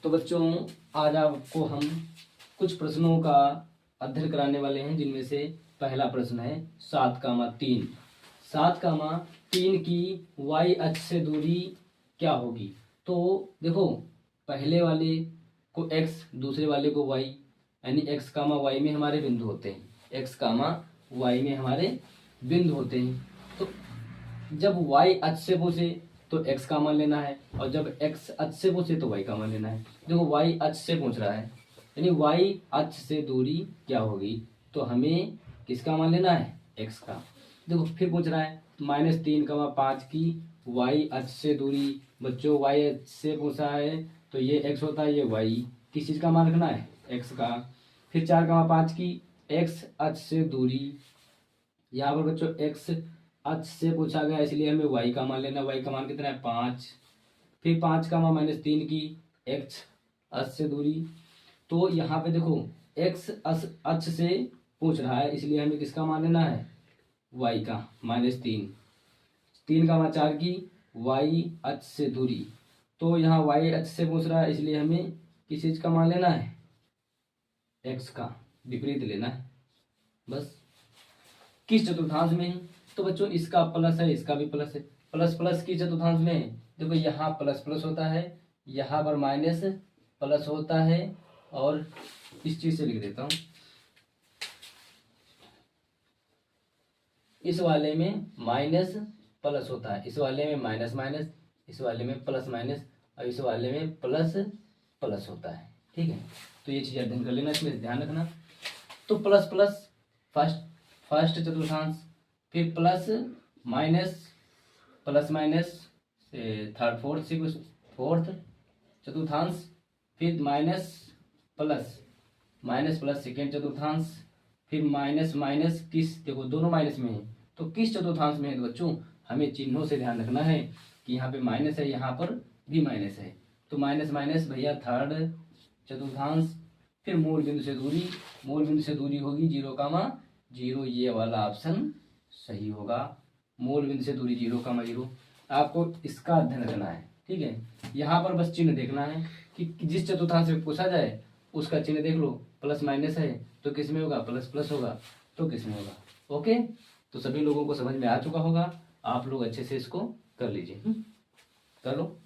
तो बच्चों आज आपको हम कुछ प्रश्नों का अध्ययन कराने वाले हैं, जिनमें से पहला प्रश्न है 7,3। 7,3 की y अक्ष से दूरी क्या होगी। तो देखो, पहले वाले को x, दूसरे वाले को y, यानी x, y में हमारे बिंदु होते हैं। x, y में हमारे बिंदु होते हैं। तो जब y अक्ष से पूछे तो x का मान लेना है, और जब x अक्ष से पूछे तो y का मान लेना है। देखो, y अक्ष से पूछ रहा है, यानी y अक्ष से दूरी क्या होगी, तो हमें किसका मान लेना है, x का। देखो, फिर पूछ रहा है -3,5 की y अक्ष से दूरी। बच्चों, y अक्ष से पूछा है तो ये x होता है, ये y, किस चीज़ का मान रखना है, x का। फिर 4,5 की x अक्ष से दूरी। यहाँ पर बच्चों x अक्ष से पूछा गया, इसलिए हमें y का मान लेना। y का मान कितना है, 5। फिर 5,-3 की x अक्ष से दूरी। तो यहाँ पे देखो, x अक्ष से पूछ रहा है, इसलिए हमें किसका मान लेना है, y का, -3। 3,4 की y अक्ष से दूरी। तो यहाँ y अक्ष से पूछ रहा है, इसलिए हमें किस चीज़ का मान लेना है, x का, विपरीत लेना है बस। किस चतुर्थांश में है, तो बच्चों इसका प्लस है, इसका भी प्लस है। प्लस प्लस किस चतुर्थांश में है, देखो यहाँ प्लस प्लस होता है, यहाँ पर माइनस प्लस होता है, और इस चीज से लिख देता हूँ, इस वाले में माइनस प्लस होता है, इस वाले में माइनस माइनस, इस वाले में प्लस माइनस, और इस वाले में प्लस प्लस होता है। ठीक है, तो ये चीज अध्ययन कर लेना, इसमें ध्यान रखना। तो प्लस प्लस फर्स्ट चतुर्थांश, फिर plus minus, plus minus third fourth चतुर्थांश, फिर माइनस प्लस सेकेंड चतुर्थांश, फिर माइनस माइनस किस, देखो दोनों माइनस में है, तो किस चतुर्थांश में है। तो बच्चों हमें चिन्हों से ध्यान रखना है कि यहाँ पे माइनस है, यहाँ पर भी माइनस है, तो माइनस माइनस भैया थर्ड चतुर्थांश। फिर मूल बिंदु से दूरी होगी 0,0, ये वाला ऑप्शन सही होगा। मूल बिंदु से दूरी 0,0, आपको इसका अध्ययन करना है। ठीक है, यहाँ पर बस चिन्ह देखना है कि जिस चतुर्थांश से पूछा जाए उसका चिन्ह देख लो। प्लस माइनस है तो किस में होगा, प्लस प्लस होगा तो किस में होगा। ओके, तो सभी लोगों को समझ में आ चुका होगा, आप लोग अच्छे से इसको कर लीजिए। कर लो।